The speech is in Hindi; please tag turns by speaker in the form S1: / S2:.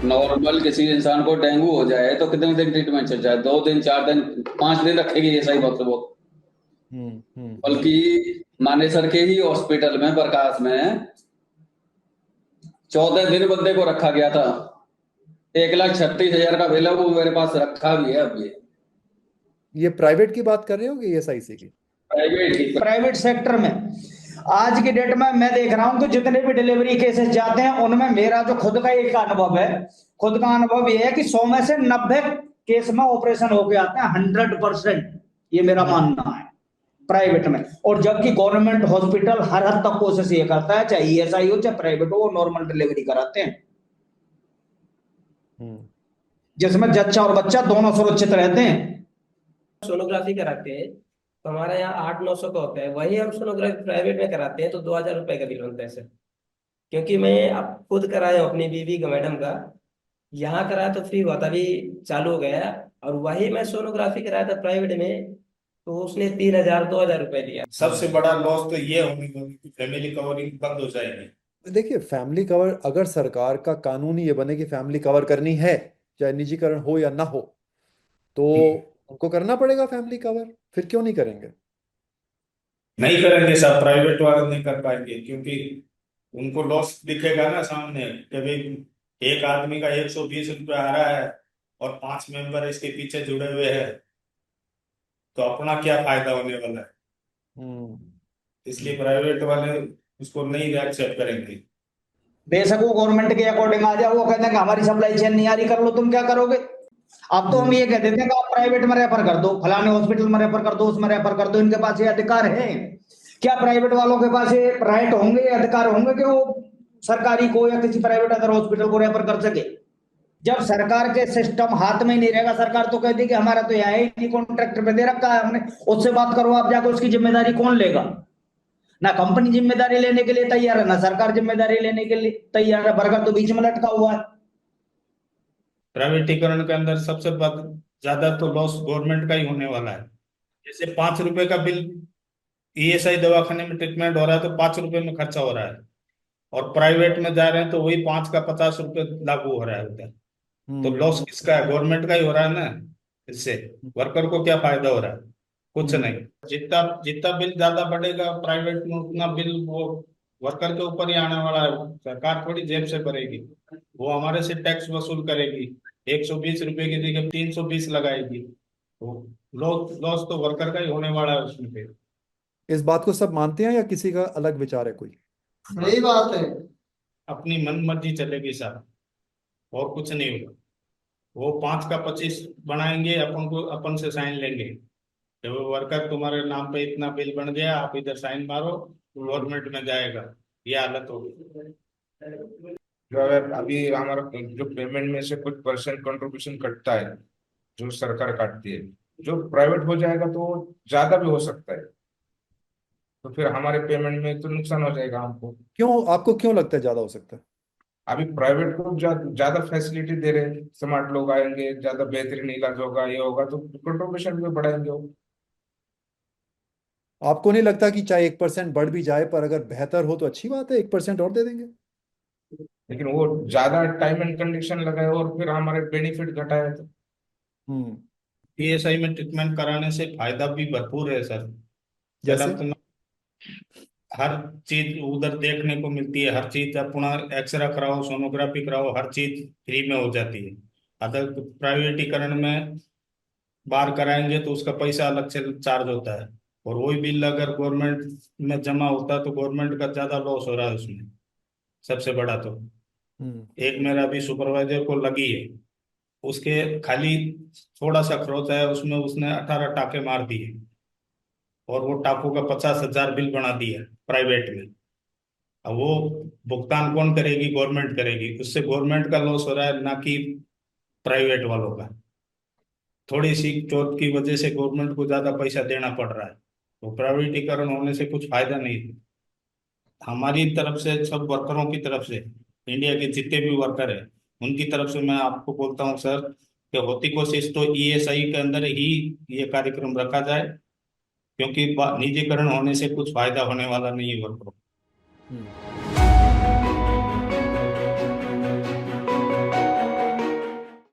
S1: नॉर्मल किसी इंसान को डेंगू हो जाए तो कितने दिन ट्रीटमेंट चल जाए? 2 दिन, 4 दिन, 5 दिन रखेगी ये सही वक्त वो। बल्कि मानेसर के ही हॉस्पिटल में प्रकाश में 14 दिन बंदे को रखा गया था। 1,36,000 का बिल है, वो मेरे पास रखा भी है अभी।
S2: ये प्राइवेट की बात कर रहे हो कि ईएसआईसी की?
S1: प्राइवेट ही।
S3: प्राइवेट सेक्टर में आज की डेट में मैं देख रहा हूं कि जितने भी डिलीवरी केसेस जाते हैं उनमें मेरा जो खुद का एक अनुभव है, खुद का अनुभव ये है कि 100 में से 90 केस में ऑपरेशन होके आते हैं, 100%। ये मेरा मानना है प्राइवेट में। और जबकि गवर्नमेंट हॉस्पिटल हर हद तक कोशिश ये करता है, चाहे ईएसआई हो चाहे प्राइवेट हो, वो नॉर्मल डिलीवरी कराते हैं जिसमें जच्चा और बच्चा दोनों सुरक्षित रहते हैं।
S4: सोनोग्राफी कराते हैं तो हमारे यहाँ 800-900 का होता है, वही हम सोनोग्राफी प्राइवेट में कराते हैं तो 2,000 रुपए का बिल बनता है सर। क्योंकि मैं अब खुद कराया हूँ अपनी बीवी का, मैडम का। यहाँ कराया तो फ्री हुआ था, अभी चालू हो गया। और वही मैं सोनोग्राफी कराया था प्राइवेट में, तो उसने 3,000-2,000 रुपए लिया।
S5: सबसे बड़ा लॉस तो ये होने की फैमिली कवरिंग बंद हो जाएगी।
S2: देखिए, फैमिली कवर अगर सरकार का कानून ये बने कि फैमिली कवर करनी है, चाहे निजीकरण हो या ना हो, तो उनको करना पड़ेगा फैमिली कवर। फिर क्यों नहीं करेंगे?
S5: नहीं करेंगे सब, प्राइवेट वाले नहीं कर पाएंगे क्योंकि उनको लॉस दिखेगा ना सामने कि भाई एक आदमी का 120 रुपये आ रहा है और 5 मेंबर इसके पीछे जुड़े हुए हैं, तो अपना क्या फायदा होने वाला है। इसलिए प्राइवेट वाले उसको नहीं एक्सेप्ट करेंगे।
S3: बेशक वो गवर्नमेंट के अकॉर्डिंग आ जाए, वो कहते हैं कि हमारी सप्लाई चेन नहीं आ रही, कर लो, तुम क्या करोगे। अब तो हम ये कह देते हैं कि आप प्राइवेट में रेफर कर दो, फलाने हॉस्पिटल में रेफर कर दो, उसमें रेफर कर दो। इनके पास ये अधिकार है क्या? प्राइवेट वालों के पास ये राइट होंगे, अधिकार होंगे कि वो सरकारी को या किसी प्राइवेट अदर हॉस्पिटल को रेफर कर सके? जब सरकार के सिस्टम हाथ में ही नहीं रहेगा, सरकार तो कहती कि हमारा तो यहाँ ही कॉन्ट्रैक्टर पे दे रखा है हमने, उससे बात करो आप जाकर, उसकी जिम्मेदारी कौन लेगा? ना कंपनी जिम्मेदारी लेने के लिए तैयार है, ना सरकार जिम्मेदारी लेने के लिए तैयार है। बर्गर तो बीच में लटका हुआ है।
S5: प्राइवेटीकरण के अंदर सबसे ज्यादा तो लॉस गवर्नमेंट का ही होने वाला है। जैसे 5 रुपए का बिल ईएसआई दवाखाने में ट्रीटमेंट हो रहा है तो 5 रुपए में खर्चा हो रहा है, और प्राइवेट में जा रहे हैं तो वही 5 का 50 रुपए लागू हो रहा है उधर। तो लॉस किसका है? गवर्नमेंट का ही हो रहा है ना। इससे वर्कर को क्या फायदा हो रहा है? कुछ नहीं। जितना जितना बिल ज्यादा बढ़ेगा प्राइवेट में, उतना बिल वो वर्कर के ऊपर ही आने वाला है। सरकार थोड़ी जेब से भरेगी, वो हमारे से टैक्स वसूल करेगी। 120 रुपए की जगह 320 लगाएगी, तो लॉस लॉस तो वर्कर का ही होने वाला है उसमें फिर।
S2: इस बात को सब मानते हैं या किसी का अलग विचार है कोई?
S3: सही बात है।
S5: अपनी मन मर्जी चलेगी सर, और कुछ नहीं होगा। वो 5 का 25 बनाएंगे, अपन को अपन से साइन लेंगे कि वो वर्कर तुम्हारे नाम पे इतना बिल बन गया, आप इधर साइन मारो, गवर्नमेंट में जाएगा। ये हालत होगी।
S6: जो अगर अभी हमारा जो पेमेंट में से कुछ परसेंट कंट्रीब्यूशन कटता है, जो सरकार काटती है, जो प्राइवेट हो जाएगा तो वो ज्यादा भी हो सकता है, तो फिर हमारे पेमेंट में तो नुकसान हो जाएगा हमको।
S2: क्यों, आपको क्यों लगता है ज्यादा हो सकता है?
S6: अभी प्राइवेट को ज्यादा फैसिलिटी दे रहे हैं, स्मार्ट लोग आएंगे, ज्यादा बेहतरीन इलाज होगा, ये होगा, तो कंट्रीब्यूशन भी बढ़ाएंगे वो।
S2: आपको नहीं लगता कि चाहे 1% बढ़ भी जाए, पर अगर बेहतर हो तो अच्छी बात है, 1% और दे देंगे।
S6: लेकिन वो ज्यादा टाइम एंड कंडीशन लगाए और फिर हमारे बेनिफिट घटाए तो।
S2: हम्म।
S5: पीएसआई में ट्रीटमेंट कराने से फायदा भी भरपूर है सर। पहला
S2: जैसे?
S5: तो हर चीज उधर देखने को मिलती है, हर चीज अपना एक्सरे कराओ, सोनोग्राफी कराओ, हर चीज फ्री में हो जाती है। अदर प्राइवेटीकरण में बाहर कराएंगे तो उसका पैसा अलग से चार्ज होता है, और वही बिल अगर गवर्नमेंट में जमा होता है तो गवर्नमेंट का ज्यादा लॉस हो रहा है उसमें। सबसे बड़ा तो
S2: हम्म।
S5: एक मेरा अभी सुपरवाइजर को लगी है, उसके खाली थोड़ा सा खरोच है, उसमें उसने 18 टाके मार दिए, और वो टाकों का 50,000 बिल बना दिया प्राइवेट में। अब वो भुगतान कौन करेगी? गवर्नमेंट करेगी। उससे गवर्नमेंट का लॉस हो रहा है, ना कि प्राइवेट वालों का। थोड़ी सी चोट की वजह से गवर्नमेंट को ज्यादा पैसा देना पड़ रहा है, तो प्राइवेटीकरण होने से कुछ फायदा नहीं है हमारी तरफ से, सब वर्करों की तरफ से। इंडिया के जितने भी वर्कर है उनकी तरफ से मैं आपको बोलता हूँ सर कि होती कोशिश तो ईएसआई के अंदर ही ये कार्यक्रम रखा जाए, क्योंकि निजीकरण होने से कुछ फायदा होने वाला नहीं है वर्करों को।